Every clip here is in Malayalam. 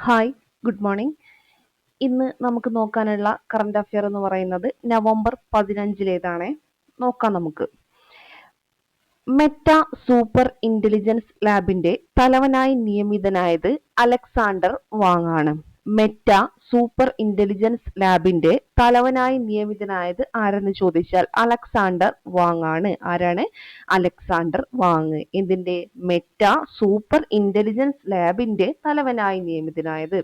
Hi, good morning. ഇന്ന് നമുക്ക് നോക്കാനുള്ള കറണ്ട് അഫയർ എന്ന് പറയുന്നത് നവംബർ 15 നോക്കാം നമുക്ക്. മെറ്റ സൂപ്പർ ഇന്റലിജൻസ് ലാബിന്റെ തലവനായി നിയമിതനായത് അലക്സാണ്ടർ വാങ് ആണ്. മെറ്റ സൂപ്പർ ഇന്റലിജൻസ് ലാബിന്റെ തലവനായി നിയമിതനായത് ആരെന്ന് ചോദിച്ചാൽ അലക്സാണ്ടർ വാങ് ആണ്. ആരാണ്? Alexander Wang. ഇതിന്റെ മെറ്റ സൂപ്പർ ഇന്റലിജൻസ് ലാബിന്റെ തലവനായി നിയമിതനായത്.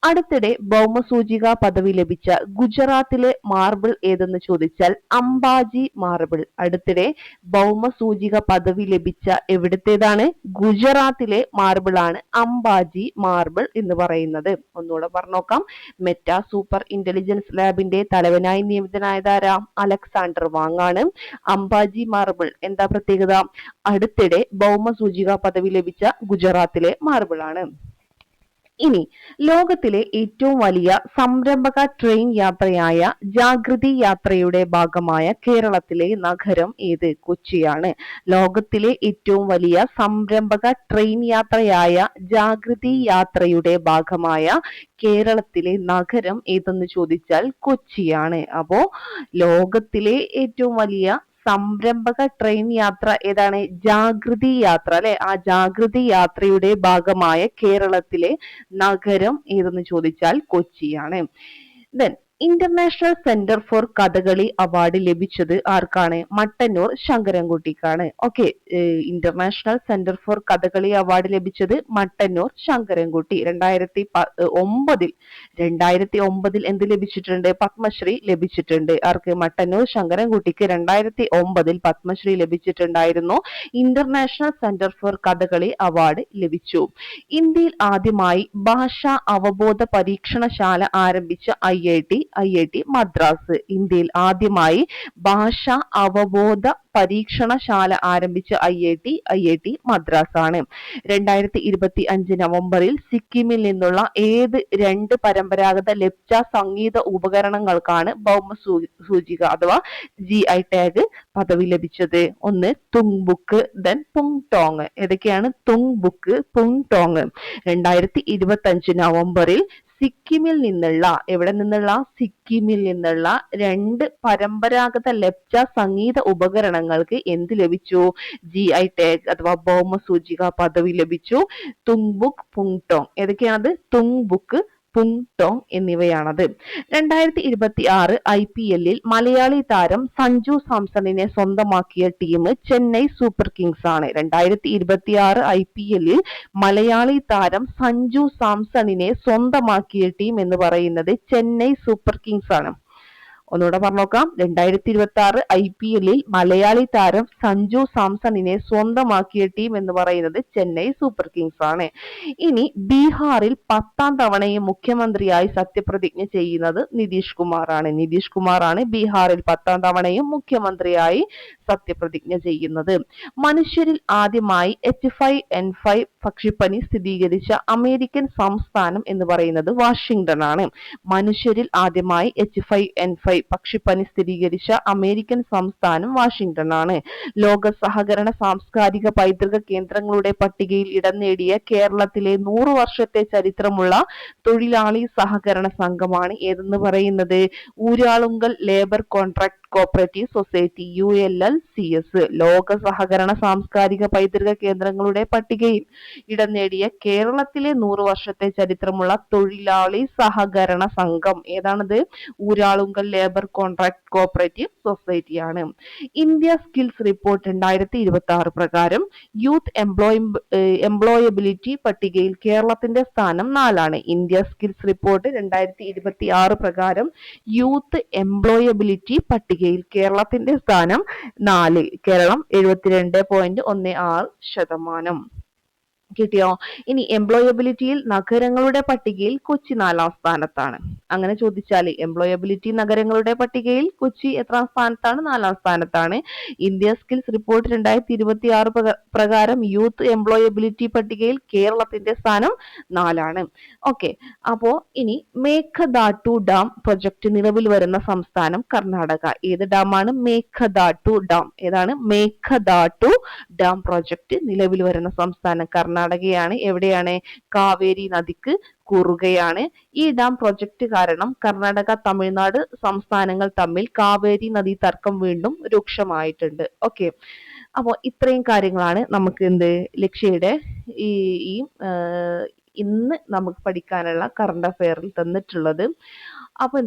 അടുത്തിടെ ഭൗമസൂചിക പദവി ലഭിച്ച ഗുജറാത്തിലെ മാർബിൾ ഏതെന്ന് ചോദിച്ചാൽ അംബാജി മാർബിൾ. അടുത്തിടെ ഭൗമസൂചിക പദവി ലഭിച്ച എവിടത്തേതാണ്? ഗുജറാത്തിലെ മാർബിൾ ആണ് അംബാജി മാർബിൾ എന്ന് പറയുന്നത്. ഒന്നുകൂടെ പറഞ്ഞോക്കാം. മെറ്റ സൂപ്പർ ഇന്റലിജൻസ് ലാബിന്റെ തലവനായി നിയമിതനായതാരാ? അലക്സാണ്ടർ വാങ് ആണ്. അംബാജി മാർബിൾ എന്താ പ്രത്യേകത? അടുത്തിടെ ഭൗമസൂചിക പദവി ലഭിച്ച ഗുജറാത്തിലെ മാർബിൾ ആണ്. ഇനി ലോകത്തിലെ ഏറ്റവും വലിയ സംരംഭക ട്രെയിൻ യാത്രയായ ജാഗൃതി യാത്രയുടെ ഭാഗമായ കേരളത്തിലെ നഗരം ഏത്? കൊച്ചിയാണ്. ലോകത്തിലെ ഏറ്റവും വലിയ സംരംഭക ട്രെയിൻ യാത്രയായ ജാഗൃതി യാത്രയുടെ ഭാഗമായ കേരളത്തിലെ നഗരം ഏതെന്ന് ചോദിച്ചാൽ കൊച്ചിയാണ്. അപ്പോ ലോകത്തിലെ ഏറ്റവും വലിയ സംരംഭക ട്രെയിൻ യാത്ര ഏതാണ്? ജാഗൃതി യാത്ര അല്ലെ. ആ ജാഗൃതി യാത്രയുടെ ഭാഗമായ കേരളത്തിലെ നഗരം ഏതെന്ന് ചോദിച്ചാൽ കൊച്ചിയാണ്. Then international centre for Kathakali award ലഭിച്ചത് ആർക്കാണ്? മട്ടന്നൂർ ശങ്കരൻകുട്ടിക്കാണ്. Okay, international centre for Kathakali award ലഭിച്ചത് മട്ടന്നൂർ ശങ്കരൻകുട്ടി. 2009 എന്ത് ലഭിച്ചിട്ടുണ്ട്? പത്മശ്രീ ലഭിച്ചിട്ടുണ്ട്. ആർക്ക്? മട്ടന്നൂർ ശങ്കരൻകുട്ടിക്ക് 2009 പത്മശ്രീ ലഭിച്ചിട്ടുണ്ടായിരുന്നു. International centre for Kathakali award ലഭിച്ചു. ഇന്ത്യയിൽ ആദ്യമായി ഭാഷാ അവബോധ പരീക്ഷണശാല ആരംഭിച്ച IIT മദ്രാസ്. ഇന്ത്യയിൽ ആദ്യമായി ഭാഷാ അവബോധ പരീക്ഷണശാല ആരംഭിച്ച IIT മദ്രാസ് ആണ്. 2025 നവംബറിൽ സിക്കിമിൽ നിന്നുള്ള ഏത് 2 പരമ്പരാഗത ലെപ്ച സംഗീത ഉപകരണങ്ങൾക്കാണ് ഭൗമസൂചിക അഥവാ GI ടാഗ് പദവി ലഭിച്ചത്? ഒന്ന് തുങ്ബുക്ക്, ദെൻ പുങ്ടോങ്. ഏതൊക്കെയാണ്? തുങ്ബുക്ക്, പുങ്ടോങ്. 2025 നവംബറിൽ സിക്കിമിൽ നിന്നുള്ള സിക്കിമിൽ നിന്നുള്ള 2 പരമ്പരാഗത ലെപ്ച സംഗീത ഉപകരണങ്ങൾക്ക് എന്ത് ലഭിച്ചു? GI ടാഗ് അഥവാ ഭൗമസൂചിക പദവി ലഭിച്ചു. തുങ്ബുക്ക്, പുങ്ടോങ്. ഏതൊക്കെയാണത്? തുങ്ബുക്ക്, പുങ്ടോങ് എന്നിവയാണത്. 2026 IPL മലയാളി താരം സഞ്ജു സാംസണിനെ സ്വന്തമാക്കിയ ടീം ചെന്നൈ സൂപ്പർ കിങ്സ് ആണ്. 2026 IPL മലയാളി താരം സഞ്ജു സാംസണിനെ സ്വന്തമാക്കിയ ടീം എന്ന് പറയുന്നത് ചെന്നൈ സൂപ്പർ കിങ്സ് ആണ്. ഒന്നുകൂടെ പറഞ്ഞോക്കാം. 2026 IPL മലയാളി താരം സഞ്ജു സാംസണിനെ സ്വന്തമാക്കിയ ടീം എന്ന് പറയുന്നത് ചെന്നൈ സൂപ്പർ കിങ്സ് ആണ്. ഇനി ബീഹാറിൽ 10ാം തവണയും മുഖ്യമന്ത്രിയായി സത്യപ്രതിജ്ഞ ചെയ്യുന്നത് നിതീഷ് കുമാർ ആണ്. നിതീഷ് കുമാർ ആണ് ബീഹാറിൽ 10ാം തവണയും മുഖ്യമന്ത്രിയായി സത്യപ്രതിജ്ഞ ചെയ്യുന്നത്. മനുഷ്യരിൽ ആദ്യമായി H5N5 പക്ഷിപ്പനി സ്ഥിരീകരിച്ച അമേരിക്കൻ സംസ്ഥാനം എന്ന് പറയുന്നത് വാഷിംഗ്ടൺ ആണ്. മനുഷ്യരിൽ ആദ്യമായി H5N5 പക്ഷിപ്പനി സ്ഥിരീകരിച്ച അമേരിക്കൻ സംസ്ഥാനം വാഷിംഗ്ടൺ ആണ്. ലോക സഹകരണ സാംസ്കാരിക പൈതൃക കേന്ദ്രങ്ങളുടെ പട്ടികയിൽ ഇടം നേടിയ കേരളത്തിലെ 100 വർഷത്തെ ചരിത്രമുള്ള തൊഴിലാളി സഹകരണ സംഘമാണ് ഏതെന്ന് പറയുന്നത്? Uralungal labour contract cooperative society ULLCS. ലോക സഹകരണ സാംസ്കാരിക പൈതൃക കേന്ദ്രങ്ങളുടെ പട്ടികയിൽ ഇടം നേടിയ കേരളത്തിലെ 100 വർഷത്തെ ചരിത്രമുള്ള തൊഴിലാളി സഹകരണ സംഘം ഏതാണത്? ഊരാളുങ്കൽ ലേബർ കോൺട്രാക്ട് കോപ്പറേറ്റീവ് സൊസൈറ്റിയാണ്. ഇന്ത്യ സ്കിൽസ് റിപ്പോർട്ട് 2026 പ്രകാരം യൂത്ത് എംപ്ലോയബിലിറ്റി പട്ടികയിൽ കേരളത്തിന്റെ സ്ഥാനം 4 ആണ്. ഇന്ത്യ സ്കിൽസ് റിപ്പോർട്ട് 2026 പ്രകാരം യൂത്ത് എംപ്ലോയബിലിറ്റി പട്ടികയിൽ കേരളത്തിന്റെ സ്ഥാനം 4. കേരളം 72.16%. കിട്ടിയോ? ഇനി എംപ്ലോയബിലിറ്റിയിൽ നഗരങ്ങളുടെ പട്ടികയിൽ കൊച്ചി 4ാം സ്ഥാനത്താണ്. അങ്ങനെ ചോദിച്ചാൽ എംപ്ലോയബിലിറ്റി നഗരങ്ങളുടെ പട്ടികയിൽ കൊച്ചി എത്രാം സ്ഥാനത്താണ്? 4ാം സ്ഥാനത്താണ്. ഇന്ത്യ സ്കിൽസ് റിപ്പോർട്ട് 2026 പ്രകാരം യൂത്ത് എംപ്ലോയബിലിറ്റി പട്ടികയിൽ കേരളത്തിന്റെ സ്ഥാനം 4 ആണ്. ഓക്കെ, അപ്പോ ഇനി മേഘദാട്ടു ഡാം പ്രൊജക്ട് നിലവിൽ വരുന്ന സംസ്ഥാനം കർണാടക. ഏത് ഡാമാണ്? മേഘദാട്ടു ഡാം. ഏതാണ്? മേഘദാട്ടു ഡാം പ്രൊജക്ട് നിലവിൽ വരുന്ന സംസ്ഥാനം കർണാടക കർണാടകയാണ്. എവിടെയാണ്? കാവേരി നദിക്ക് കുറുകയാണ്. ഈ ഡാം പ്രൊജക്ട് കാരണം കർണാടക, തമിഴ്നാട് സംസ്ഥാനങ്ങൾ തമ്മിൽ കാവേരി നദീ തർക്കം വീണ്ടും രൂക്ഷമായിട്ടുണ്ട്. ഓക്കെ, അപ്പോൾ ഇത്രയും കാര്യങ്ങളാണ് നമുക്ക് ലക്ഷ്യയുടെ ഈ ഈ ഇന്ന് നമുക്ക് പഠിക്കാനുള്ള കറണ്ട് അഫെയറിൽ തന്നിട്ടുള്ളത്. അപ്പോൾ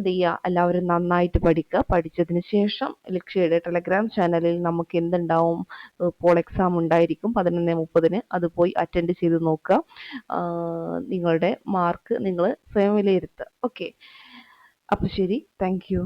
എല്ലാവരും നന്നായിട്ട് പഠിക്കുക. പഠിച്ചതിന് ശേഷം ലക്ഷ്യയുടെ ടെലഗ്രാം ചാനലിൽ നമുക്ക് എന്തുണ്ടാവും, പോൾ എക്സാം ഉണ്ടായിരിക്കും 11:30. അത് പോയി അറ്റൻഡ് ചെയ്ത് നോക്കുക. നിങ്ങളുടെ മാർക്ക് നിങ്ങൾ സ്വയം വിലയിരുത്തുക. ഓക്കെ, അപ്പോൾ ശരി, താങ്ക് യു.